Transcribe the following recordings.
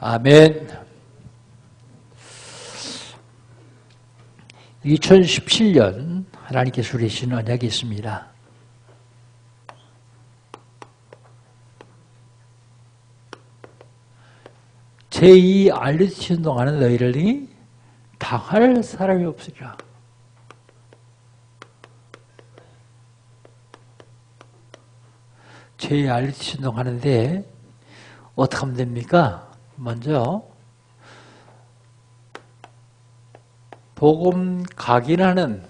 아멘. 2017년 하나님께서 주신 언약이 있습니다. 제2 알리티 운동하는 너희들이 당할 사람이 없으리라. 제2 알리티 운동하는데 어떻게 하면 됩니까? 먼저 복음 각인하는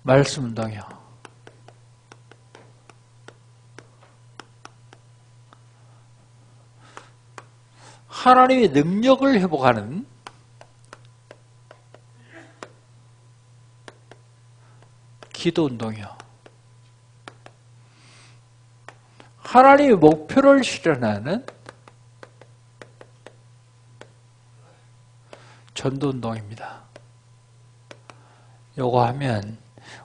말씀 운동이요. 하나님의 능력을 회복하는 기도 운동이요. 하나님의 목표를 실현하는 전도운동입니다. 요거 하면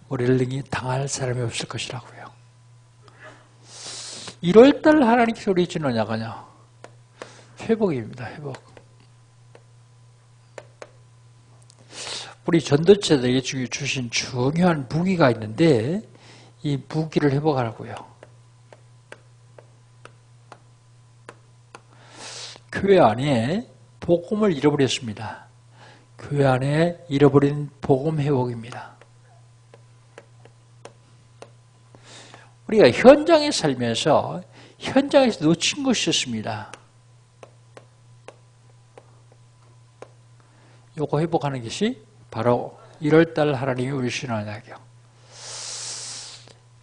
우리를 능히 당할 사람이 없을 것이라고요. 1월달 하나님께서 우리 주는 언약은요, 회복입니다. 회복. 우리 전도체들에게 주신 중요한 무기가 있는데 이 무기를 회복하라고요. 교회 안에 복음을 잃어버렸습니다. 교회 안에 잃어버린 복음 회복입니다. 우리가 현장에 살면서 현장에서 놓친 것이 있습니다. 요거 회복하는 것이 바로 1월달 하나님이 우리 주신 언약이요.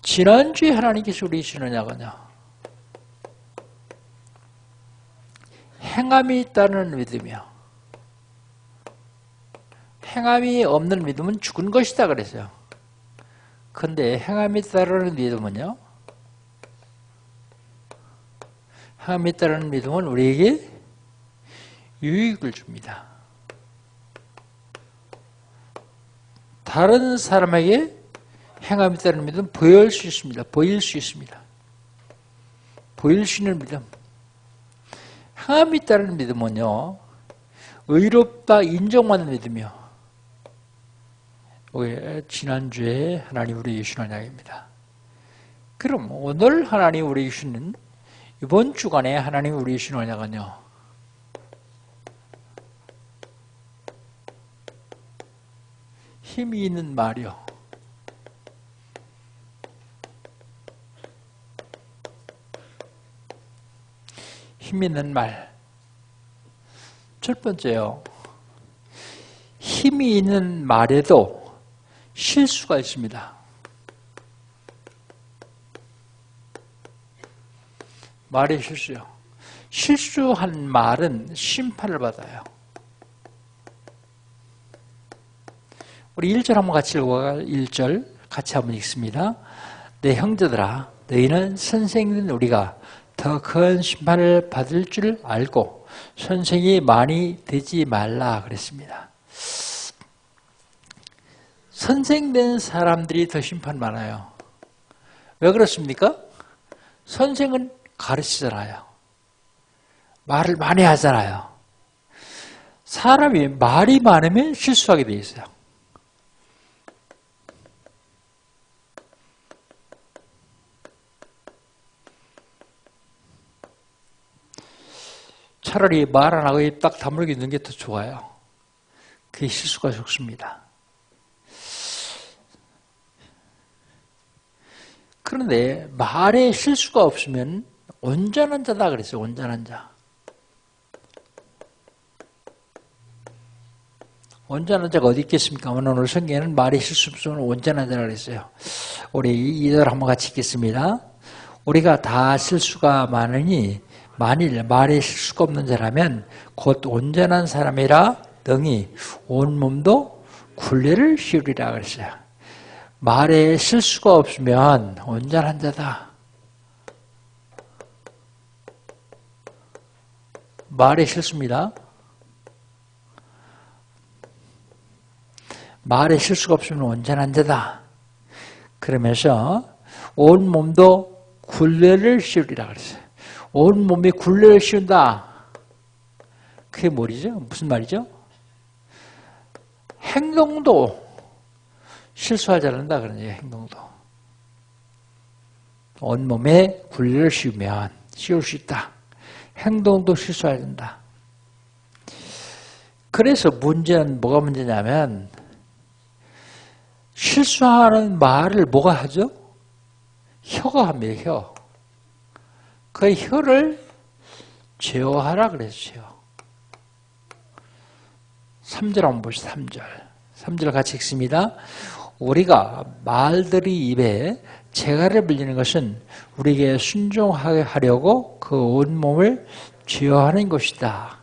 지난주에 하나님께서 우리 주신 언약은요, 행함이 있다는 믿음이요. 행함이 없는 믿음은 죽은 것이다 그랬어요. 그런데 행함이 있다는 믿음은요, 행함이 있다는 믿음은 우리에게 유익을 줍니다. 다른 사람에게 행함이 있다는 믿음은 보일 수 있습니다. 보일 수 있습니다. 보일 수 있는 믿음. 행함이 있다는 믿음은요, 의롭다 인정받는 믿음이요. 지난주에 하나님 우리에게 주신 언약입니다. 그럼 오늘 하나님 우리에게 주시는, 이번 주간에 하나님 우리에게 주신 언약은요, 힘이 있는 말이요. 힘 있는 말. 첫 번째요, 힘이 있는 말에도 실수가 있습니다. 말의 실수요. 실수한 말은 심판을 받아요. 우리 1절 한번 같이 읽어볼까요? 1절 같이 한번 읽습니다. 내 형제들아, 너희는 선생님 우리가 더 큰 심판을 받을 줄 알고 선생이 많이 되지 말라 그랬습니다. 선생된 사람들이 더 심판 많아요. 왜 그렇습니까? 선생은 가르치잖아요. 말을 많이 하잖아요. 사람이 말이 많으면 실수하게 돼 있어요. 차라리 말 안 하고 입 딱 다물고 있는 게 더 좋아요. 그게 실수가 적습니다. 그런데 말에 실수가 없으면 온전한 자다 그랬어요. 온전한 자. 온전한 자가 어디 있겠습니까? 오늘 성경에는 말에 실수 없으면 온전한 자라 그랬어요. 우리 2절 한번 같이 읽겠습니다. 우리가 다 실수가 많으니 만일 말에 실수가 없는 자라면 곧 온전한 사람이라 능히 온몸도 굴레를 씌우리라 그랬어요. 말에 실수가 없으면 온전한 자다. 말에 실수입니다. 말에 실수가 없으면 온전한 자다. 그러면서 온몸도 굴레를 씌우리라 그랬어요. 온몸이 굴레를 씌운다. 그게 뭐죠? 무슨 말이죠? 행동도 실수하지 않는다 그런 얘기예요. 행동도. 온몸에 굴레를 씌울 수 있다. 행동도 실수해야 된다. 그래서 문제는 뭐가 문제냐면 실수하는 말을 뭐가 하죠? 혀가 합니다. 혀. 그 혀를 제어하라 그랬어요. 3절 한번 보시죠. 3절. 3절 같이 읽습니다. 우리가 말들이 입에 재갈을 불리는 것은 우리에게 순종하게 하려고 그 온몸을 제어하는 것이다.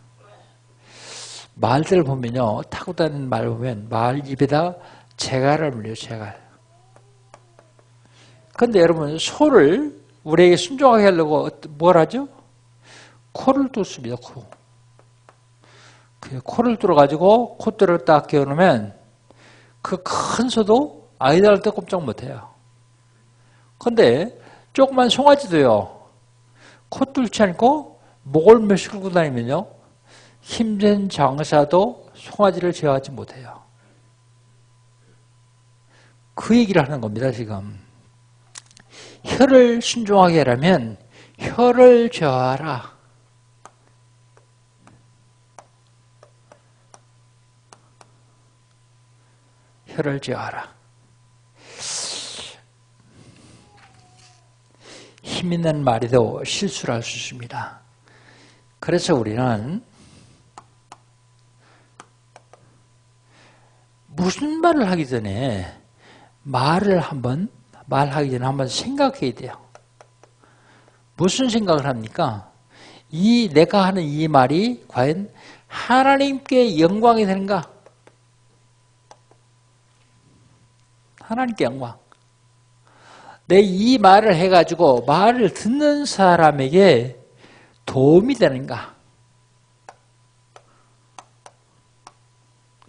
말들을 보면요. 타고 다니는 말 보면 말 입에다 재갈을 물려요. 재갈. 그런데 여러분 소를 우리에게 순종하게 하려고 뭘 하죠? 코를 뚫습니다. 코. 코를 뚫어가지고 콧대를 딱 끼워놓으면 그 큰 소도 아이들한테 꼼짝 못해요. 그런데 조그만 송아지도요. 코 뚫지 않고 목을 몇시 끌고 다니면요. 힘든 장사도 송아지를 제어하지 못해요. 그 얘기를 하는 겁니다. 지금. 혀를 순종하게 하려면 혀를 제어하라. 혀를 제어하라. 힘 있는 말에도 실수를 할 수 있습니다. 그래서 우리는 무슨 말을 하기 전에 말하기 전에 한번 생각해야 돼요. 무슨 생각을 합니까? 내가 하는 이 말이 과연 하나님께 영광이 되는가? 하나님께 영광. 내 이 말을 해가지고 말을 듣는 사람에게 도움이 되는가?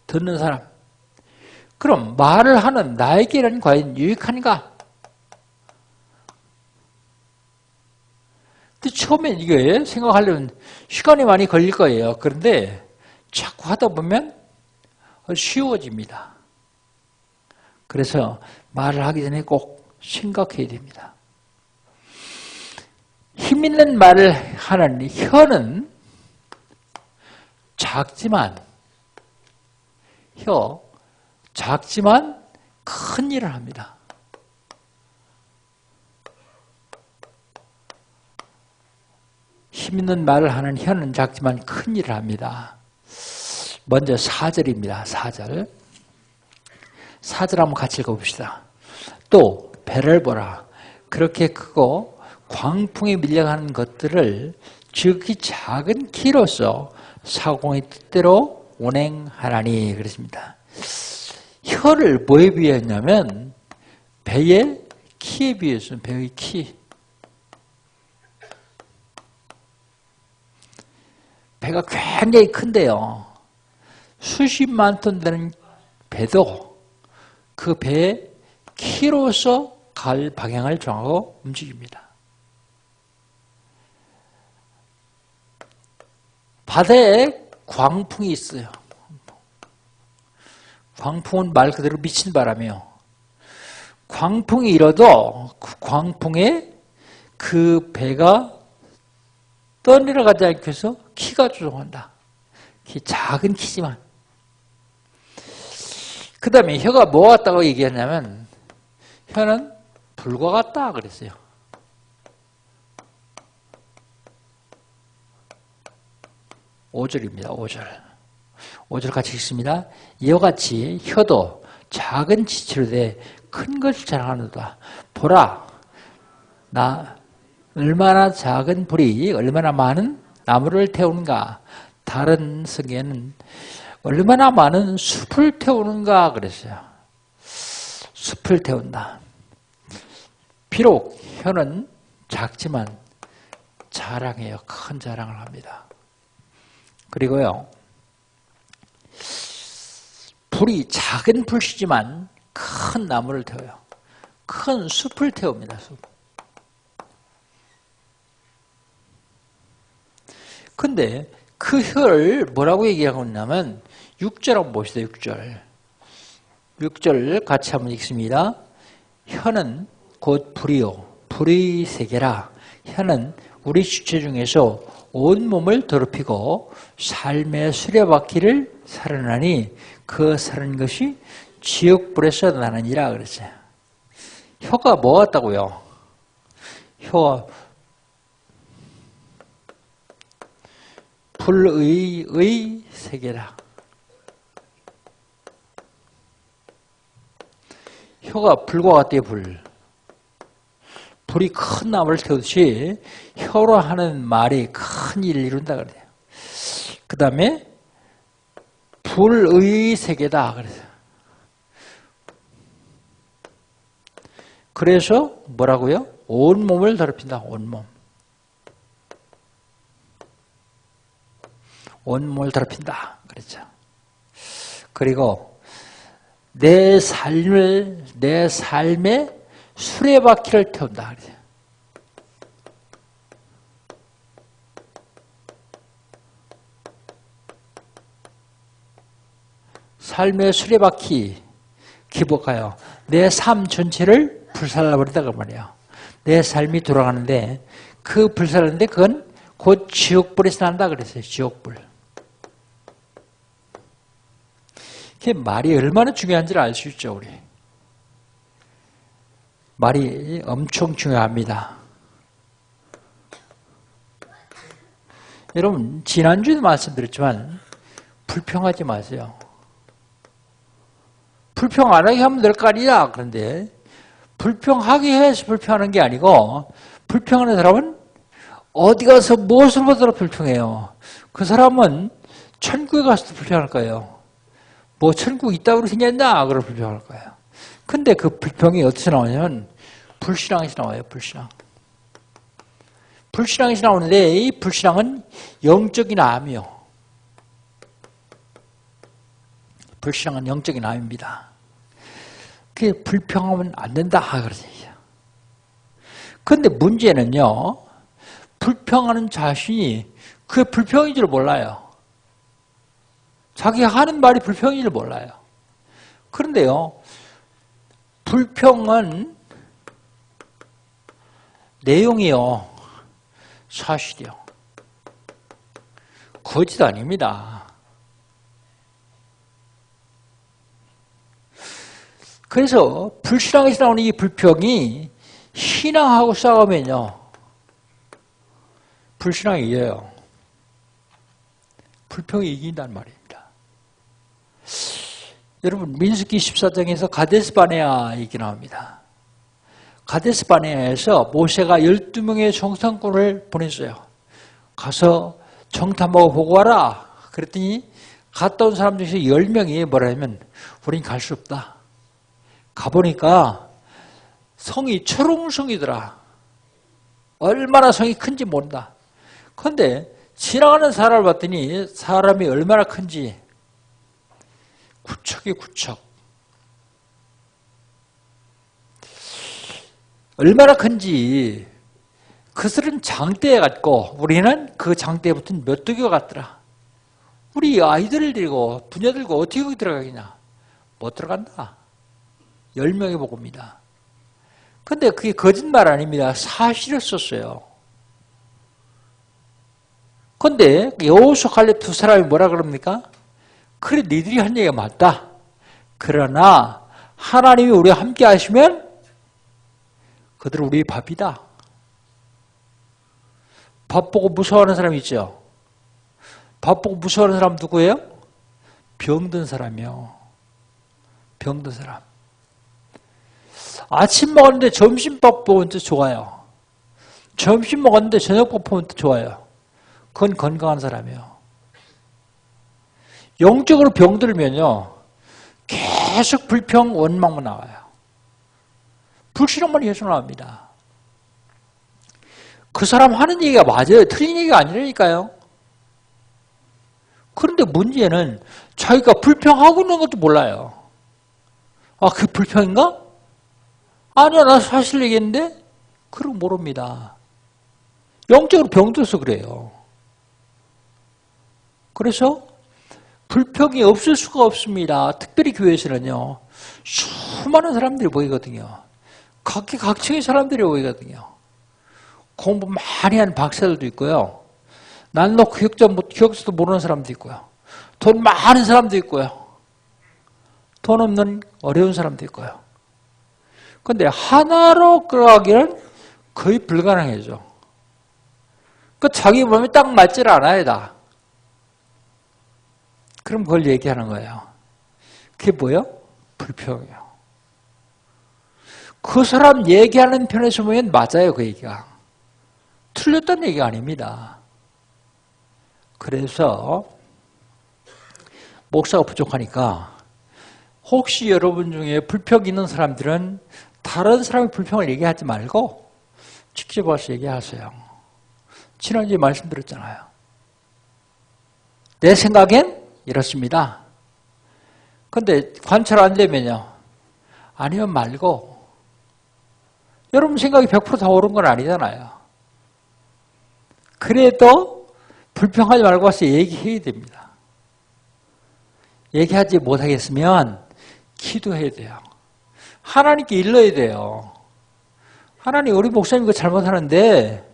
듣는 사람. 그럼 말을 하는 나에게는 과연 유익한가? 근데 처음엔 이게 생각하려면 시간이 많이 걸릴 거예요. 그런데 자꾸 하다 보면 쉬워집니다. 그래서 말을 하기 전에 꼭 생각해야 됩니다. 힘 있는 말을 하는 혀는 작지만 큰 일을 합니다. 힘 있는 말을 하는 혀는 작지만 큰 일을 합니다. 먼저 4절입니다. 4절. 4절 한번 같이 읽어봅시다. 또 배를 보라. 그렇게 크고 광풍에 밀려가는 것들을 지극히 작은 키로서 사공의 뜻대로 운행하라니 그랬습니다. 혀를 뭐에 비유했냐면 배의 키에 비유했어요. 배의 키. 배가 굉장히 큰데요. 수십만 톤 되는 배도 그 배의 키로서 갈 방향을 정하고 움직입니다. 바다에 광풍이 있어요. 광풍은 말 그대로 미친 바람이에요. 광풍이 일어도 그 광풍에 그 배가 떠내려가지 않기 위해서 키가 조종한다. 작은 키지만. 그 다음에 혀가 뭐 같다고 얘기했냐면 혀는 불과 같다 그랬어요. (5절입니다) 5절 같이 읽습니다. 이와 같이 혀도 작은 지체로 돼 큰 것을 자랑하노라. 보라, 나 얼마나 작은 불이 얼마나 많은 나무를 태우는가. 다른 성경에는 얼마나 많은 숲을 태우는가 그랬어요. 숲을 태운다. 비록 혀는 작지만 자랑해요. 큰 자랑을 합니다. 그리고요. 불이 작은 불씨지만 큰 나무를 태워요. 큰 숲을 태웁니다. 숲. 근데 그 혀를 뭐라고 얘기하고 있냐면 6절 한번 봅시다. 6절. 6절 같이 한번 읽습니다. 혀는 곧 불이요 불의 세계라. 혀는 우리 주체 중에서 온몸을 더럽히고 삶의 수레바퀴를 살아나니 그 사는 것이 지옥불에서 나느니라 그랬어요. 혀가 뭐 같다고요? 혀가 불의 세계라. 혀가 불과 같대요. 불이 큰 나무를 태우듯이 혀로 하는 말이 큰 일을 이룬다 그래요. 그 다음에 불의 세계다 그래요. 그래서 뭐라고요? 온몸을 더럽힌다. 온몸을 더럽힌다 그랬죠. 그리고 내 삶의 수레바퀴를 태운다 그래요. 삶의 수레바퀴 기복하여 내 삶 전체를 불살라버린다 그 말이에요. 내 삶이 돌아가는데 그 불살라는데 그건 곧 지옥불에서 난다 그랬어요. 지옥불. 이게 말이 얼마나 중요한지를 알 수 있죠, 우리. 말이 엄청 중요합니다. 여러분, 지난주에도 말씀드렸지만 불평하지 마세요. 불평 안 하게 하면 될 거 아니야. 그런데 불평하게 해서 불평하는 게 아니고 불평하는 사람은 어디 가서 무엇을 보더라도 불평해요. 그 사람은 천국에 가서도 불평할 거예요. 뭐 천국 있다고 생겼나? 그걸 불평할 거예요. 근데 그 불평이 어디서 나오냐면 불신앙에서 나와요. 불신앙에서 나오는데 이 불신앙은 영적인 암이요. 불신앙은 영적인 암입니다. 그게 불평하면 안 된다 그러죠. 그런데 문제는요. 불평하는 자신이 그게 불평인 줄 몰라요. 자기가 하는 말이 불평인 줄 몰라요. 그런데요. 불평은 내용이요. 사실이요. 거짓 아닙니다. 그래서 불신앙에서 나오는 이 불평이 신앙하고 싸우면요. 불신앙이 이겨요. 불평이 이긴다는 말입니다. 여러분 민수기 14장에서 가데스바네아 얘기 나옵니다. 가데스바네아에서 모세가 12명의 정탐꾼을 보냈어요. 가서 정탐하고 보고 와라. 그랬더니 갔다 온 사람 중에서 10명이 뭐라 하면 우린 갈 수 없다. 가보니까 성이 초롱성이더라. 얼마나 성이 큰지 모른다. 그런데 지나가는 사람을 봤더니 사람이 얼마나 큰지 구척이 구척. 얼마나 큰지 그들은 장대에 갔고 우리는 그 장대에 붙은 메뚜기가 같더라. 우리 아이들을 데리고 부녀 들고 어떻게 거기 들어가겠냐. 못 들어간다. 10명이 보고입니다. 근데 그게 거짓말 아닙니다. 사실을 썼어요. 근데 여호수아 갈렙 두 사람이 뭐라 그럽니까? 그래 니들이 한 얘기가 맞다. 그러나 하나님이 우리와 함께 하시면 그들은 우리의 밥이다. 밥 보고 무서워하는 사람이 있죠. 밥 보고 무서워하는 사람 누구예요? 병든 사람이요. 병든 사람. 아침 먹었는데 점심밥 먹으면 또 좋아요. 점심 먹었는데 저녁밥 먹으면 또 좋아요. 그건 건강한 사람이에요. 영적으로 병들면요. 계속 불평, 원망만 나와요. 불신앙만 계속 나옵니다. 그 사람 하는 얘기가 맞아요. 틀린 얘기가 아니라니까요. 그런데 문제는 자기가 불평하고 있는 것도 몰라요. 아, 그게 불평인가? 아니야, 나 사실 얘기했는데? 그러고 모릅니다. 영적으로 병들어서 그래요. 그래서 불평이 없을 수가 없습니다. 특별히 교회에서는요. 수많은 사람들이 보이거든요. 각계각층의 사람들이 보이거든요. 공부 많이 한 박사들도 있고요. 난로 기억자도 모르는 사람도 있고요. 돈 많은 사람도 있고요. 돈 없는 어려운 사람도 있고요. 그런데 하나로 끌어가기는 거의 불가능해져. 그 자기 몸에 딱 맞질 않아야 다. 그럼 그걸 얘기하는 거예요. 그게 뭐예요? 불평이에요. 그 사람 얘기하는 편에서 보면 맞아요, 그 얘기가. 틀렸다는 얘기가 아닙니다. 그래서 목사가 부족하니까 혹시 여러분 중에 불평이 있는 사람들은 다른 사람의 불평을 얘기하지 말고 직접 와서 얘기하세요. 지난주에 말씀드렸잖아요. 내 생각엔 이렇습니다. 근데 관찰 안 되면요. 아니면 말고 여러분 생각이 100% 다 옳은 건 아니잖아요. 그래도 불평하지 말고 와서 얘기해야 됩니다. 얘기하지 못하겠으면 기도해야 돼요. 하나님께 일러야 돼요. 하나님 우리 목사님 이거 잘못하는데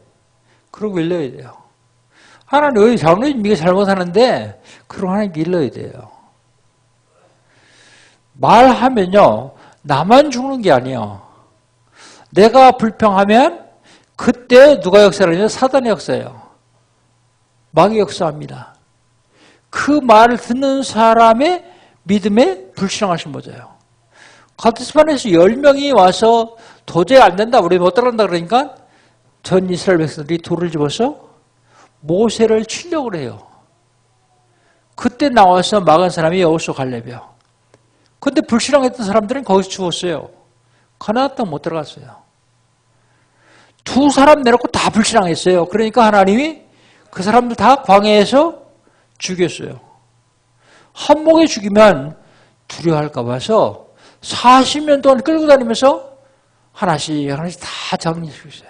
그러고 일러야 돼요. 하나님 우리 장로님 이거 잘못하는데 그러고 하나님께 일러야 돼요. 말하면요. 나만 죽는 게 아니에요. 내가 불평하면 그때 누가 역사를 하냐면 사단의 역사예요. 마귀 역사합니다. 그 말을 듣는 사람의 믿음에 불신앙하신 거죠. 가데스반에서 10명이 와서 도저히 안 된다, 우리 못 따라간다 그러니까 전 이스라엘 백성들이 돌을 집어서 모세를 치려고 해요. 그때 나와서 막은 사람이 여호수아 갈렙이요. 근데 불신앙했던 사람들은 거기서 죽었어요. 가나안 땅 못 들어갔어요. 두 사람 내놓고 다 불신앙했어요. 그러니까 하나님이 그 사람들 다 광야에서 죽였어요. 한 목에 죽이면 두려워할까 봐서 40년 동안 끌고 다니면서 하나씩 다 장례시켰어요.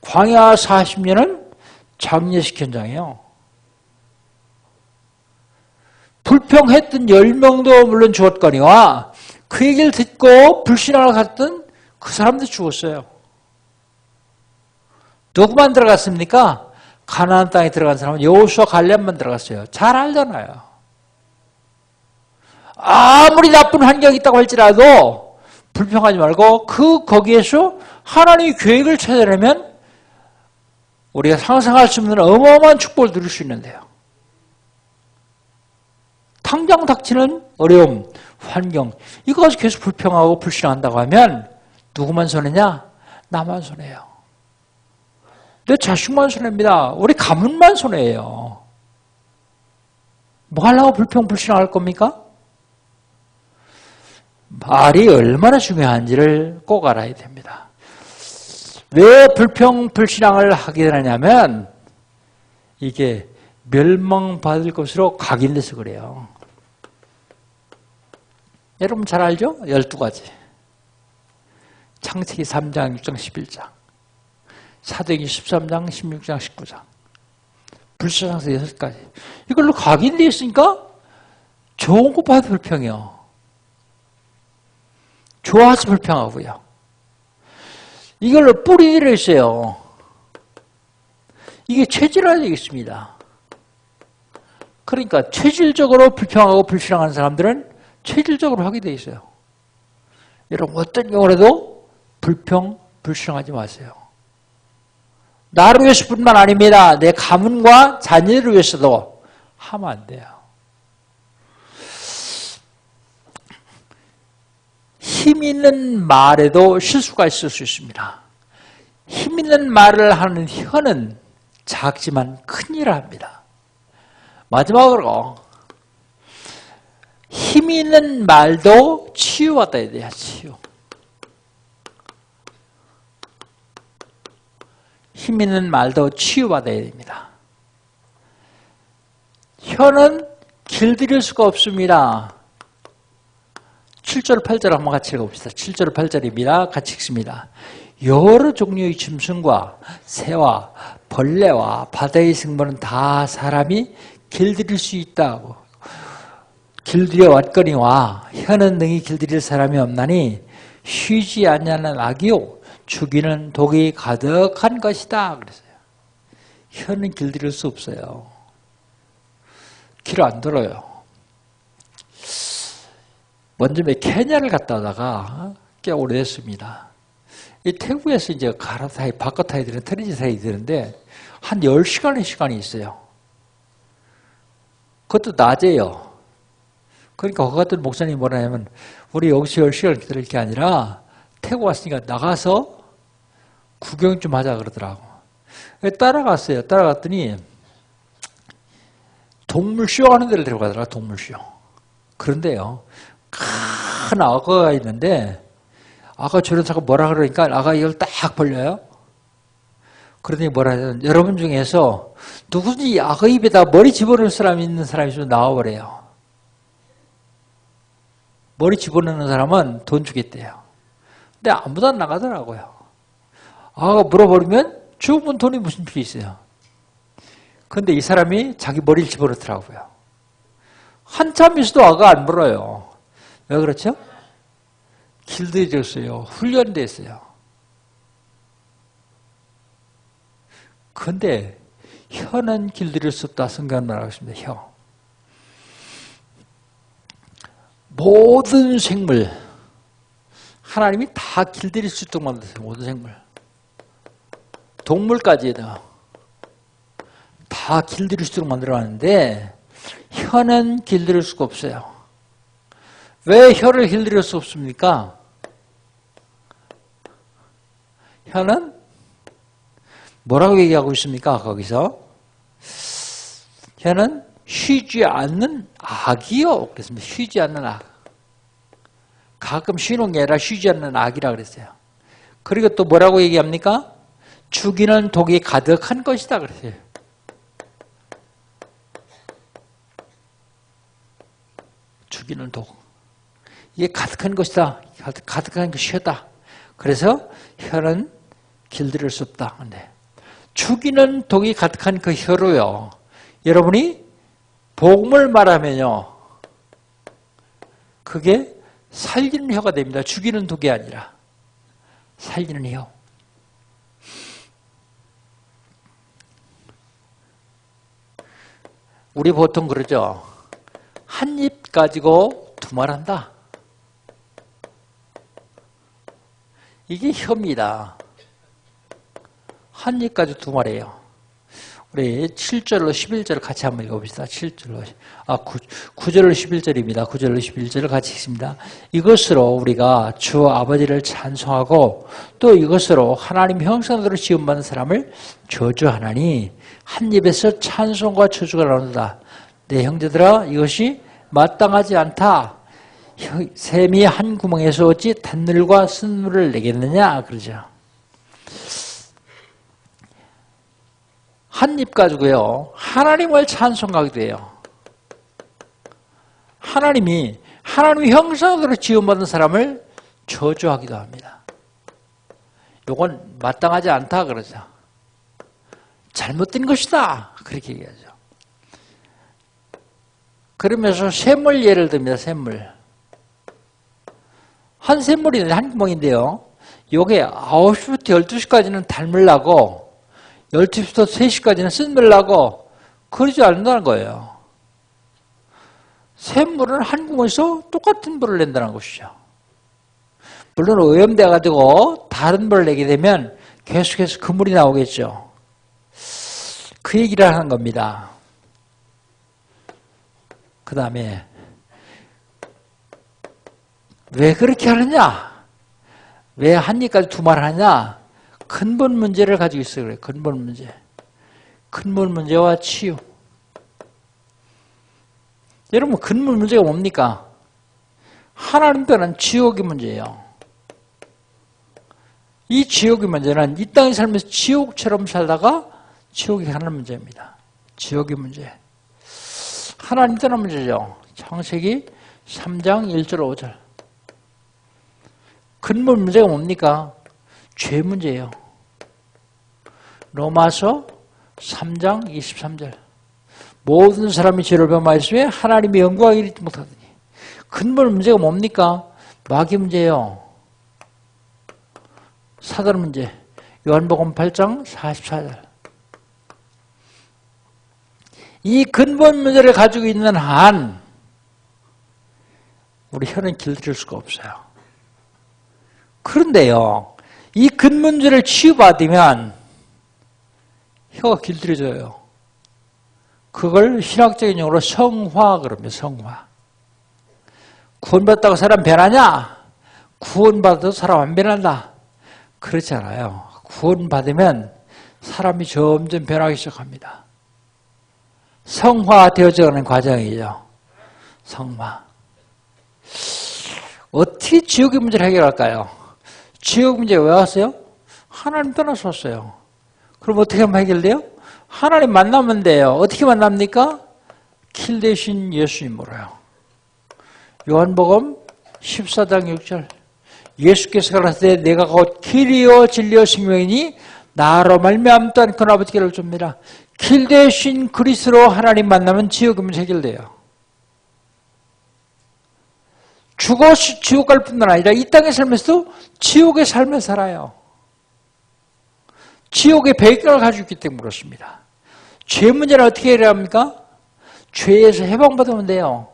광야 40년은 장례식 현장이에요. 불평했던 10명도 물론 죽었거니와 그 얘기를 듣고 불신앙을 갔던 그 사람도 죽었어요. 누구만 들어갔습니까? 가나안 땅에 들어간 사람은 여호수아 갈렙만 들어갔어요. 잘 알잖아요. 아무리 나쁜 환경이 있다고 할지라도 불평하지 말고 거기에서 하나님의 계획을 찾아내면 우리가 상상할 수 없는 어마어마한 축복을 누릴 수 있는데요. 당장 닥치는 어려움, 환경, 이거 가지고 계속 불평하고 불신한다고 하면 누구만 손해냐? 나만 손해요. 내 자식만 손해입니다. 우리 가문만 손해예요. 뭐 하려고 불평불신할 겁니까? 말이 얼마나 중요한지를 꼭 알아야 됩니다. 왜 불평불신앙을 하게 되냐면 이게 멸망받을 것으로 각인돼서 그래요. 여러분 잘 알죠? 12가지. 창세기 3장, 6장, 11장. 사도행전 13장, 16장, 19장. 불사장서 6가지. 이걸로 각인되어 있으니까 좋은 것 봐도 불평이요. 좋아서 불평하고요. 이걸로 뿌리 들어 있어요. 이게 체질화되어 있습니다. 그러니까 체질적으로 불평하고 불신앙하는 사람들은 체질적으로 하게 되어 있어요. 여러분 어떤 경우라도 불평, 불신앙하지 마세요. 나를 위해서뿐만 아닙니다. 내 가문과 자녀를 위해서도 하면 안 돼요. 힘 있는 말에도 실수가 있을 수 있습니다. 힘 있는 말을 하는 혀는 작지만 큰 일을 합니다. 마지막으로 힘 있는 말도 치유받아야 돼요. 치유. 힘 있는 말도 치유받아야 됩니다. 혀는 길들일 수가 없습니다. 7절, 8절 한번 같이 읽어봅시다. 7절, 8절입니다. 같이 읽습니다. 여러 종류의 짐승과 새와 벌레와 바다의 생물은 다 사람이 길들일 수 있다고. 길들여 왔거니와 혀는 능히 길들일 사람이 없나니 쉬지 않냐는 악이요 죽이는 독이 가득한 것이다 그랬어요. 혀는 길들일 수 없어요. 길 안 들어요. 먼저 케냐를 갔다 오다가 꽤 오래됐습니다. 이 태국에서 이제 가라타이, 바카타이 들은 트랜지타이 되는데 한 10시간의 시간이 있어요. 그것도 낮에요. 그러니까 거기 갔던 목사님이 뭐라 하냐면 우리 여기서 10시간 기다릴 게 아니라 태국 왔으니까 나가서 구경 좀 하자 그러더라고. 따라갔어요. 따라갔더니 동물쇼 하는 데를 데려가더라고. 동물쇼. 그런데요. 큰 악어가 있는데 악어 조련사가 뭐라 그러니까 악어 이걸 딱 벌려요. 그러더니 뭐라 하냐면 여러분 중에서 누구든지 악어 입에다 머리 집어넣을 사람이 있는 사람이 있으면 나와버려요. 머리 집어넣는 사람은 돈 주겠대요. 근데 아무도 안 나가더라고요. 악어가 물어버리면 죽으면 돈이 무슨 필요 있어요. 그런데 이 사람이 자기 머리를 집어넣더라고요. 한참 있어도 악어가 안 물어요. 왜 그렇죠? 길들여졌어요. 훈련됐어요. 그런데 혀는 길들일 수 없다. 성경은 말하고 있습니다. 혀. 모든 생물 하나님이 다 길들일 수 있도록 만들었어요. 모든 생물. 동물까지도 다 길들일 수 있도록 만들어놨는데 혀는 길들일 수가 없어요. 왜 혀를 길들일 수 없습니까? 혀는 뭐라고 얘기하고 있습니까? 거기서 혀는 쉬지 않는 악이요. 그랬습니다. 쉬지 않는 악. 가끔 쉬는 게 아니라 쉬지 않는 악이라 그랬어요. 그리고 또 뭐라고 얘기합니까? 죽이는 독이 가득한 것이다 그랬어요. 죽이는 독. 이게 가득한 것이다. 가득한 것이다. 그래서 혀는 길들일 수 없다. 근데 죽이는 독이 가득한 그 혀로요. 여러분이 복음을 말하면요. 그게 살리는 혀가 됩니다. 죽이는 독이 아니라 살리는 혀. 우리 보통 그러죠. 한 입 가지고 두말한다. 이게 혀입니다. 한 입 가지고 두말이에요. 우리 7절로 11절을 같이 한번 읽어봅시다. 7절로 9절로 11절입니다. 9절로 11절을 같이 읽습니다. 이것으로 우리가 주 아버지를 찬송하고 또 이것으로 하나님 형상대로 지음받은 사람을 저주하나니 한 입에서 찬송과 저주가 나온다. 내 형제들아 이것이 마땅하지 않다. 샘이 한 구멍에서 어찌 단물과 쓴물을 내겠느냐 그러죠. 한 입 가지고요. 하나님을 찬송하게 돼요. 하나님이 하나님의 형상으로 지음받은 사람을 저주하기도 합니다. 이건 마땅하지 않다 그러죠. 잘못된 것이다. 그렇게 얘기하죠. 그러면서 샘물 예를 듭니다. 샘물. 한 샘물이 한 구멍인데요. 요게 9시부터 12시까지는 단물 나고 12시부터 3시까지는 쓴물 나고 그러지 않는다는 거예요. 샘물은 한 구멍에서 똑같은 물을 낸다는 것이죠. 물론 오염돼가지고 다른 물을 내게 되면 계속해서 그 물이 나오겠죠. 그 얘기를 하는 겁니다. 그 다음에 왜 그렇게 하느냐? 왜 한 입까지 두말 하냐? 근본 문제를 가지고 있어요. 그래요. 근본 문제. 근본 문제와 치유. 여러분 근본 문제가 뭡니까? 하나님께는 지옥의 문제예요. 이 지옥의 문제는 이 땅에 살면서 지옥처럼 살다가 지옥이 가는 문제입니다. 지옥의 문제. 하나님 떠난 문제죠. 창세기 3장 1절 5절. 근본 문제가 뭡니까? 죄 문제예요. 로마서 3장 23절. 모든 사람이 죄를 범하였으며 하나님의 영광을 이루지 못하더니. 근본 문제가 뭡니까? 마귀 문제예요. 사단 문제. 요한복음 8장 44절. 이 근본 문제를 가지고 있는 한 우리 혀는 길들일 수가 없어요. 그런데요, 이 근본 문제를 치유받으면 혀가 길들여져요. 그걸 신학적인 용어로 성화 그럽니다. 성화. 구원받다고 사람 변하냐? 구원받아도 사람 안 변한다. 그렇지 않아요. 구원받으면 사람이 점점 변하기 시작합니다. 성화되어져가는 과정이죠. 성화. 어떻게 지옥의 문제를 해결할까요? 지옥 문제 왜 왔어요? 하나님 떠나서 왔어요. 그럼 어떻게 하면 해결돼요? 하나님 만나면 돼요. 어떻게 만납니까? 길 대신 예수님으로요. 요한복음 14장 6절. 예수께서 가라사대 내가 곧 길이요 진리요 생명이니 나로 말미암지 않고는 아버지께를 줍니다. 길 대신 그리스도로 하나님 만나면 지옥의 문제 해결돼요. 죽어서 지옥 갈 뿐만 아니라 이 땅에 살면서도 지옥의 삶을 살아요. 지옥의 배경을 가지고 있기 때문에 그렇습니다. 죄 문제는 어떻게 해야 합니까? 죄에서 해방받으면 돼요.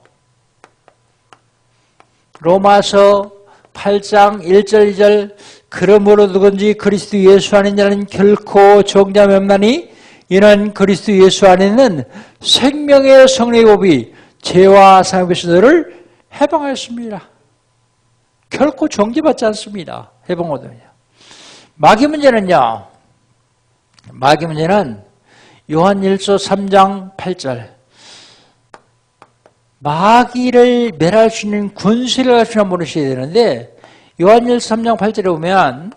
로마서 8장 1절 2절 그러므로 누군지 그리스도 예수 안에 있는 자는 결코 정죄함이 없나니 이는 그리스도 예수 안에 있는 생명의 성령의 법이 죄와 사함에서 너를 해방하였습니다. 결코 정죄받지 않습니다. 해방하거든요. 마귀 문제는요. 마귀 문제는 요한 1서 3장 8절 마귀를 멸할 수 있는 군수를 가지고 모르셔야 되는데 요한 1서 3장 8절에 보면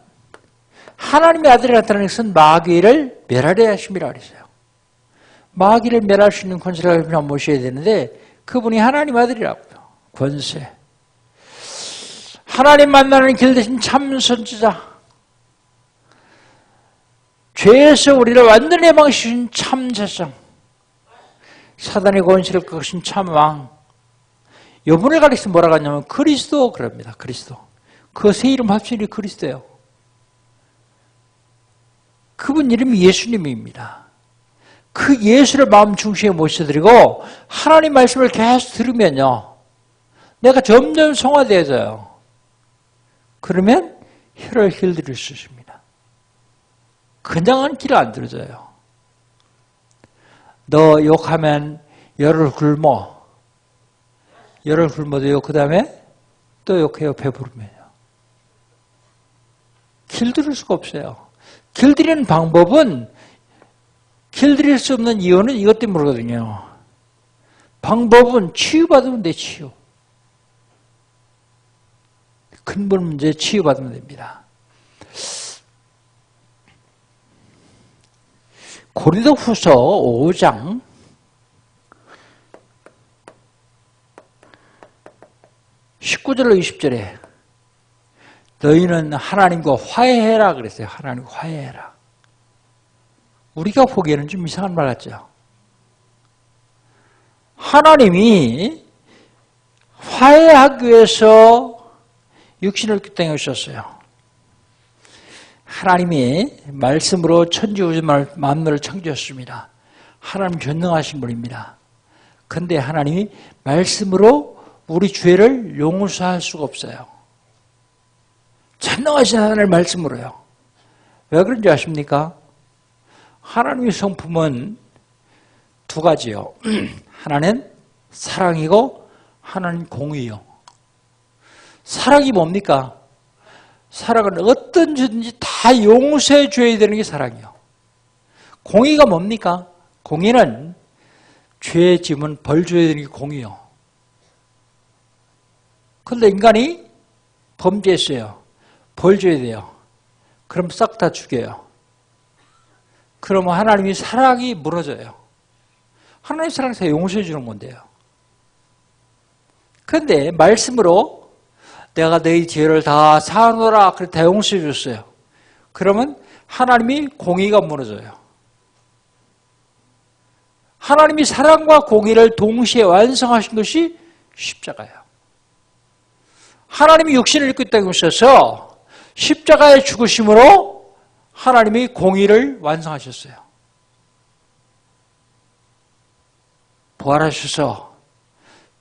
하나님의 아들이 나타나는 것은 마귀를 멸하려 하심이라 그랬어요. 마귀를 멸할 수 있는 권세를 가지고 모셔야 되는데 그분이 하나님 아들이라고요. 권세. 하나님 만나는 길 대신 참 선지자. 죄에서 우리를 완전히 해방시킨 참 세상. 사단의 권세를 꺾으신 참 왕. 이분을 가리켜서 뭐라고 하냐면 그리스도 그럽니다. 그리스도. 그 세 이름 합치니 그리스도예요. 그분 이름이 예수님입니다. 그 예수를 마음 중심에 모셔드리고 하나님 말씀을 계속 들으면요. 내가 점점 성화되어져요. 그러면 혀를 길들일 수 있습니다. 그냥은 길 안 들어져요. 너 욕하면 열을 굶어. 열을 굶어도요. 그 다음에 또 욕해요. 배부르면요. 길들일 수가 없어요. 길들이는 방법은 길들일 수 없는 이유는 이것 때문이거든요. 방법은 치유받으면 돼. 치유. 근본 문제 치유받으면 됩니다. 고린도후서 5장 19절로 20절에 너희는 하나님과 화해해라 그랬어요. 하나님과 화해해라. 우리가 보기에는 좀 이상한 말 같죠. 하나님이 화해하기 위해서 육신을 땅에 오셨어요. 하나님이 말씀으로 천지우주 만물을 창조했습니다. 하나님 전능하신 분입니다. 그런데 하나님이 말씀으로 우리 죄를 용서할 수가 없어요. 전능하신 하나님의 말씀으로요. 왜 그런지 아십니까? 하나님의 성품은 두 가지요. 하나는 사랑이고 하나는 공의요. 사랑이 뭡니까? 사랑은 어떤 죄든지 다 용서해 줘야 되는 게 사랑이요. 공의가 뭡니까? 공의는 죄 지면 벌 줘야 되는 게 공의요. 그런데 인간이 범죄했어요. 벌 줘야 돼요. 그럼 싹 다 죽여요. 그러면 하나님이 사랑이 무너져요. 하나님의 사랑에서 용서해 주는 건데요. 그런데 말씀으로 내가 너희 죄를 다 사하노라 그래 다 용서해 줬어요. 그러면 하나님이 공의가 무너져요. 하나님이 사랑과 공의를 동시에 완성하신 것이 십자가예요. 하나님이 육신을 입고 있다고 하셔서 십자가의 죽으심으로 하나님이 공의를 완성하셨어요. 부활하셔서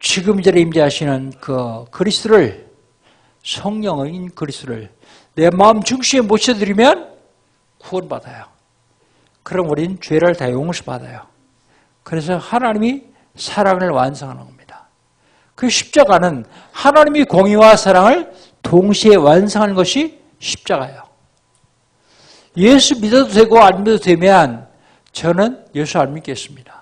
지금 이 자리에 임재하시는 그 그리스도를, 성령인 그리스도를 내 마음 중심에 모셔드리면 구원받아요. 그럼 우리는 죄를 다 용서받아요. 그래서 하나님이 사랑을 완성하는 겁니다. 그 십자가는 하나님이 공의와 사랑을 동시에 완성하는 것이 십자가예요. 예수 믿어도 되고 안 믿어도 되면 저는 예수 안 믿겠습니다.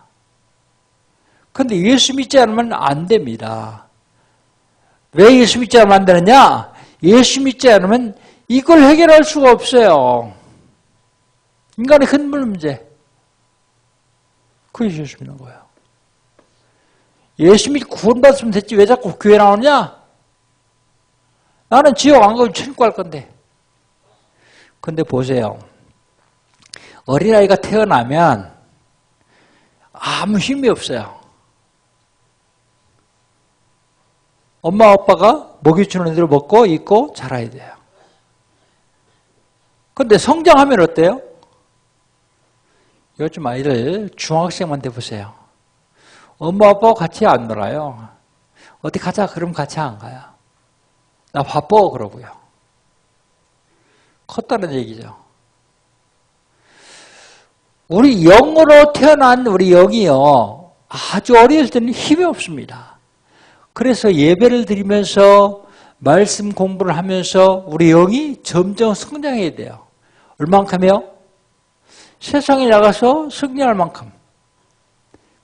그런데 예수 믿지 않으면 안 됩니다. 왜 예수 믿지 않으면 안 되느냐? 예수 믿지 않으면 이걸 해결할 수가 없어요. 인간의 근본 문제. 그게 예수 믿는 거예요. 예수 믿고 구원받았으면 됐지 왜 자꾸 교회 나오냐? 나는 지옥 안 가고 천국 갈 건데. 근데 보세요. 어린아이가 태어나면 아무 힘이 없어요. 엄마 아빠가 먹이 주는 대로 먹고 입고 자라야 돼요. 근데 성장하면 어때요? 요즘 아이들 중학생만 돼보세요. 엄마 아빠하고 같이 안 놀아요. 어디 가자 그러면 같이 안 가요. 나 바빠 그러고요. 컸다는 얘기죠. 우리 영으로 태어난 우리 영이요. 아주 어릴 때는 힘이 없습니다. 그래서 예배를 드리면서 말씀 공부를 하면서 우리 영이 점점 성장해야 돼요. 얼만큼요? 세상에 나가서 승리할 만큼.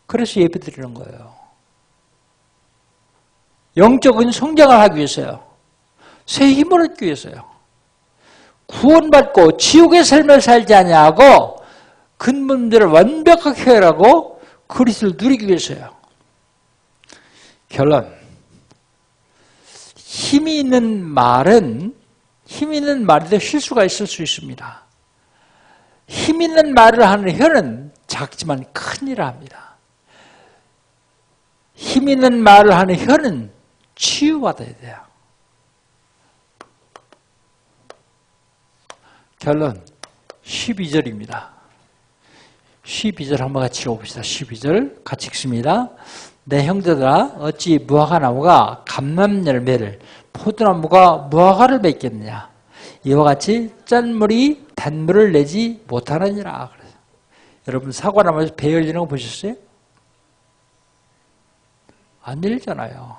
그래서 예배 드리는 거예요. 영적인 성장을 하기 위해서요. 새 힘을 얻기 위해서요. 구원받고 지옥의 삶을 살지 아니하고 근본들을 완벽하게 해결하고 그리스도를 누리기 위해서요. 결론. 힘이 있는 말에도 실수가 있을 수 있습니다. 힘 있는 말을 하는 혀는 작지만 큰 일을 합니다. 힘 있는 말을 하는 혀는 치유받아야 돼요. 결론 12절입니다. 12절 한번 같이 읽어봅시다. 12절 같이 읽습니다. 내 형제들아 어찌 무화과 나무가 감람 열매를 포도나무가 무화과를 맺겠느냐. 이와 같이 짠물이 단물을 내지 못하느니라. 여러분 사과나무에서 배 열리는 거 보셨어요? 안 열리잖아요.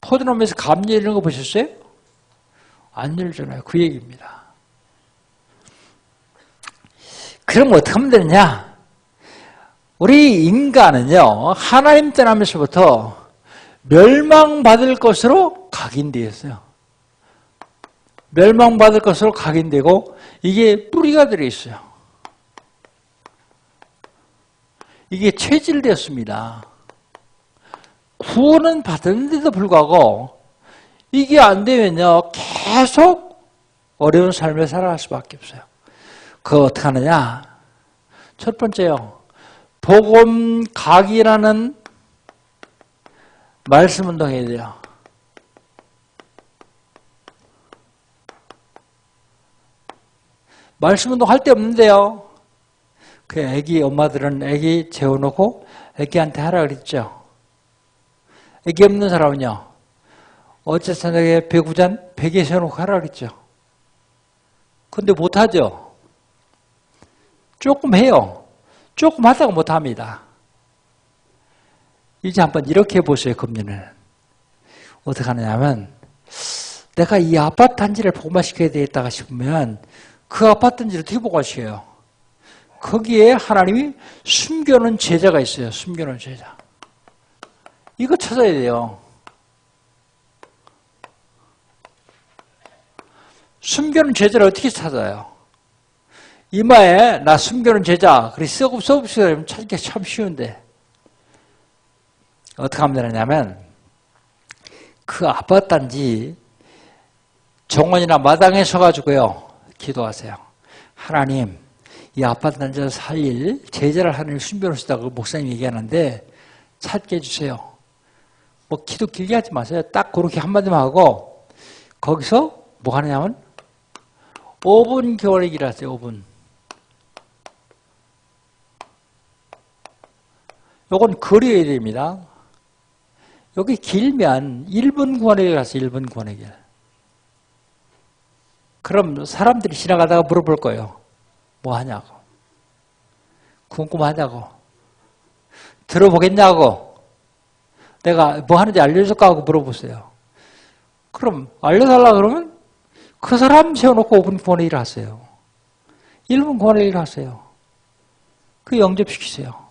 포도나무에서 감 열리는 거 보셨어요? 안 열리잖아요. 그 얘기입니다. 그럼 어떻게 하면 되느냐? 우리 인간은요, 하나님 떠나면서부터 멸망받을 것으로 각인되었어요. 멸망받을 것으로 각인되고, 이게 뿌리가 들어있어요. 이게 체질되었습니다. 구원은 받았는데도 불구하고, 이게 안 되면요, 계속 어려운 삶을 살아갈 수밖에 없어요. 그거 어떻게 하느냐? 첫 번째요. 복음 각이라는 말씀 운동 해야 돼요. 말씀 운동 할 데 없는데요. 그 애기 엄마들은 애기 재워놓고 애기한테 하라 그랬죠. 애기 없는 사람은요. 어째 저녁에 배구잔 베개 세워놓고 하라 그랬죠. 근데 못하죠. 조금 해요. 조금 하다가 못합니다. 이제 한번 이렇게 해보세요. 금년은 어떻게 하느냐면 내가 이 아파트 단지를 복음화시켜야 되겠다 싶으면 그 아파트 단지를 어떻게 복음화시켜요? 거기에 하나님이 숨겨놓은 제자가 있어요. 숨겨놓은 제자. 이거 찾아야 돼요. 숨겨놓은 제자를 어떻게 찾아요? 이마에 나 숨겨놓은 제자, 그래 써봅시다. 찾기가 참 쉬운데. 어떻게 하면 되느냐면, 그 아파트 단지 정원이나 마당에 서가지고요, 기도하세요. 하나님, 이 아파트 단지를 살릴 제자를 하는 순변호수다고 목사님 얘기하는데 찾게 해주세요. 뭐 기도 길게 하지 마세요. 딱 그렇게 한마디만 하고 거기서 뭐 하느냐면 5분 교환기를 하세요. 5분. 요건 그려야 됩니다. 여기 길면 1분 구원의 하세요. 1분 구원의 길. 그럼 사람들이 지나가다가 물어볼 거예요. 뭐 하냐고. 궁금하냐고. 들어보겠냐고. 내가 뭐 하는지 알려줄까 하고 물어보세요. 그럼 알려달라 그러면 그 사람 세워놓고 5분 구원의 일을 하세요. 1분 구원의 일을 하세요. 그 영접시키세요.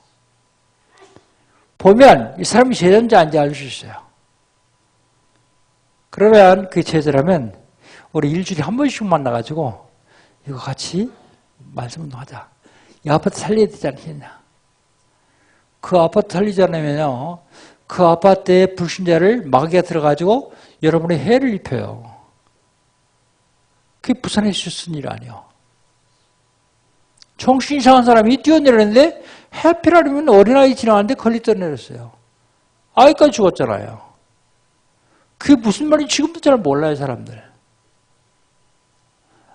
보면 이 사람이 제자인지 아닌지 알 수 있어요. 그러면 그 제자라면 우리 일주일에 한 번씩 만나가지고 이거 같이 말씀 운동하자. 이 아파트 살려야 되지 않겠냐. 그 아파트 살리지 않으면요. 그 아파트에 불신자를 마귀가 들어가지고 여러분의 해를 입혀요. 그게 부산에 있었은 일 아니에요. 정신 이상한 사람이 뛰어내렸는데 해피라면 어린아이 지나가는데 걸리 뛰어내렸어요. 아이까지 죽었잖아요. 그게 무슨 말인지 지금도 잘 몰라요, 사람들.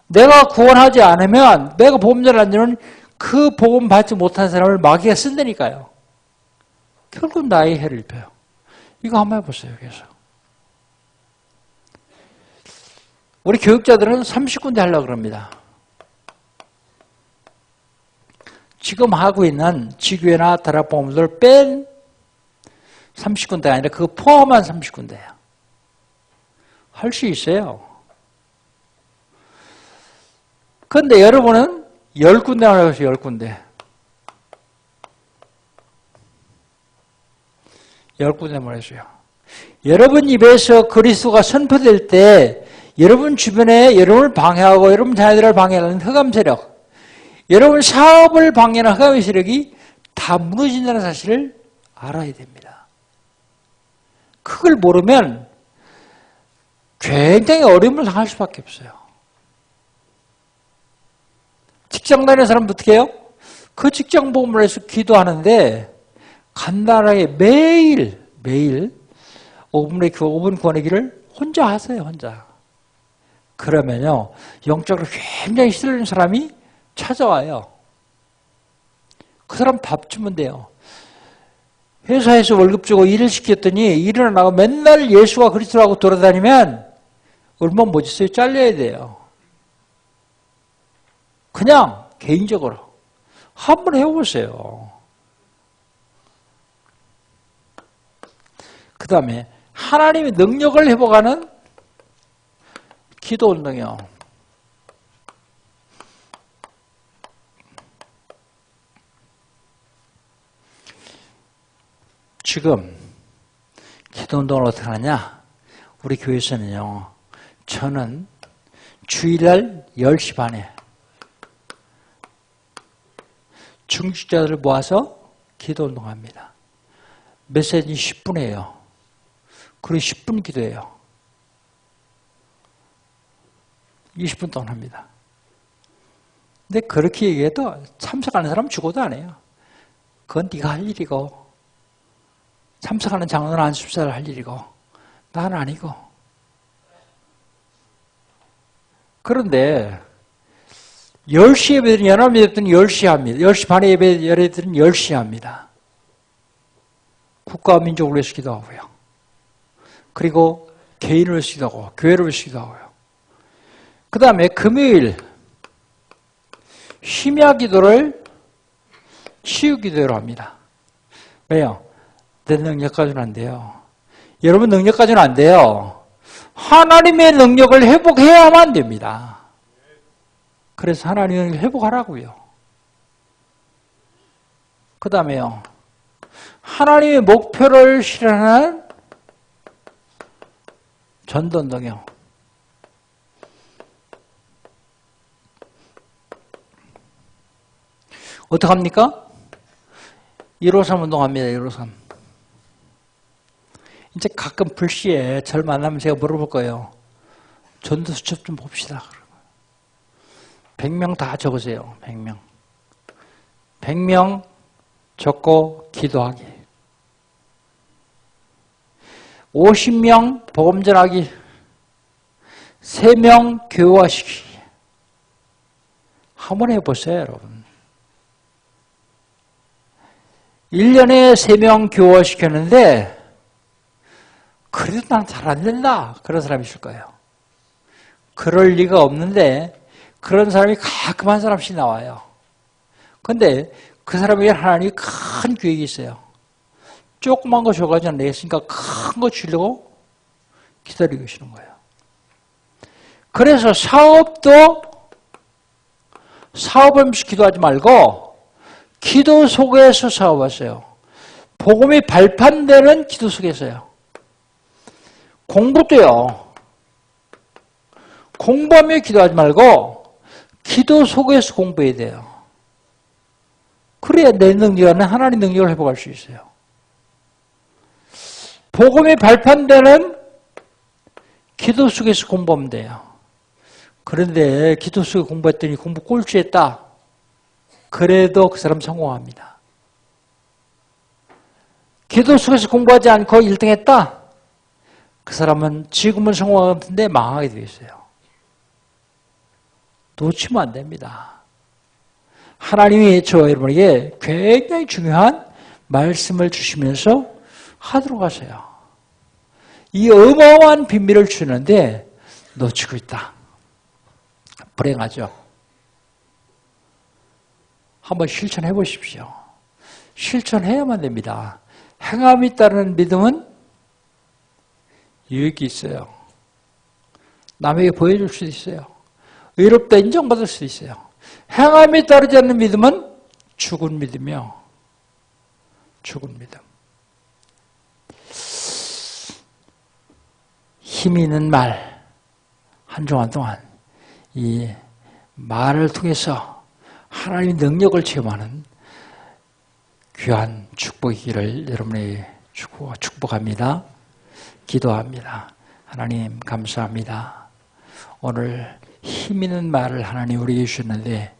내가 구원하지 않으면, 내가 보험자를 안 주면 그 복음 받지 못한 사람을 마귀가 쓴다니까요. 결국 나의 해를 입혀요. 이거 한번 해보세요, 그래서. 우리 교육자들은 30군데 하려고 그럽니다. 지금 하고 있는 지교회나 다락방들 뺀 30군데가 아니라 그거 포함한 30군데예요. 할 수 있어요. 그런데 여러분은 10군데 하라고 했어요. 10군데. 10군데만 했어요. 여러분 입에서 그리스도가 선포될 때 여러분 주변에 여러분을 방해하고 여러분 자녀들을 방해하는 흑암 세력, 여러분 사업을 방해하는 흑암의 세력이 다 무너진다는 사실을 알아야 됩니다. 그걸 모르면 굉장히 어려움을 당할 수밖에 없어요. 직장 다니는 사람도 어떻게 해요? 그 직장 복음을 해서 기도하는데 간단하게 매일 5분 구원의 길을 혼자 하세요. 혼자. 그러면요. 영적으로 굉장히 시들린 사람이 찾아와요. 그 사람 밥 주면 돼요. 회사에서 월급 주고 일을 시켰더니 일을 안 하고 맨날 예수와 그리스도라고 돌아다니면 얼마나 멋있어요. 잘려야 돼요. 그냥 개인적으로 한번 해보세요. 그 다음에 하나님의 능력을 회복하는 기도 운동이요. 지금 기도 운동을 어떻게 하냐? 우리 교회에서는요. 저는 주일날 10시 반에 중직자들을 모아서 기도 운동합니다. 메시지 10분이에요. 그리고 10분 기도해요. 20분 동안 합니다. 근데 그렇게 얘기해도 참석하는 사람 죽어도 안 해요. 그건 네가 할 일이고 참석하는 장로는 안수사를 할 일이고 나는 아니고. 그런데 10시 예배드린 연합 예배들은 10시 합니다. 10시 반에 예배들은 10시 합니다. 국가와 민족을 위해서 기도하고요. 그리고 개인을 위해서 기도하고 교회를 위해서 기도하고요. 그 다음에 금요일 심야 기도를 치유 기도로 합니다. 왜요? 내 능력 가지고는 안 돼요. 여러분 능력 가지고는 안 돼요. 하나님의 능력을 회복해야만 됩니다. 그래서 하나님의 능력을 회복하라고요. 그 다음에요. 하나님의 목표를 실현하는 전도운동이요. 어떡합니까? 153 운동합니다. 153. 이제 가끔 불시에 절 만나면 제가 물어볼 거예요. 전도 수첩 좀 봅시다. 100명 다 적으세요. 100명. 100명 적고 기도하기. 50명 복음 전하기. 3명 교화시키기. 한번 해보세요, 여러분. 1년에 3명 교화시켰는데 그래도 난 잘 안 된다. 그런 사람이 있을 거예요. 그럴 리가 없는데 그런 사람이 가끔 한 사람씩 나와요. 근데 그 사람에게 하나님이 큰 계획이 있어요. 조그만 거 줘가지고 내겠으니까 큰 거 주려고 기다리고 계시는 거예요. 그래서 사업을 기도하지 말고 기도 속에서 사업하세요. 복음이 발판되는 기도 속에서요. 공부도요. 공부하며 기도하지 말고 기도 속에서 공부해야 돼요. 그래야 내 능력 안에 하나님 능력을 회복할 수 있어요. 복음이 발판되는 기도 속에서 공부하면 돼요. 그런데 기도 속에 공부했더니 공부 꼴찌했다. 그래도 그 사람 성공합니다. 기도 속에서 공부하지 않고 1등 했다. 그 사람은 지금은 성공하는데 망하게 되어 있어요. 놓치면 안 됩니다. 하나님이 저와 여러분에게 굉장히 중요한 말씀을 주시면서 하도록 하세요. 이 어마어마한 비밀을 주는데 놓치고 있다. 불행하죠. 한번 실천해 보십시오. 실천해야만 됩니다. 행함이 따르는 믿음은 유익이 있어요. 남에게 보여줄 수도 있어요. 의롭다 인정받을 수도 있어요. 행함이 따르지 않는 믿음은 죽은 믿음이요. 죽은 믿음. 힘이 있는 말, 한 주간 동안 이 말을 통해서 하나님의 능력을 체험하는 귀한 축복이기를 여러분에게 축복합니다. 기도합니다. 하나님 감사합니다. 오늘 힘 있는 말을 하나님 우리에게 주셨는데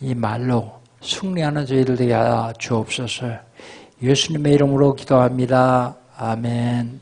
이 말로 승리하는 저희들 되게 하여 주옵소서. 예수님의 이름으로 기도합니다. 아멘.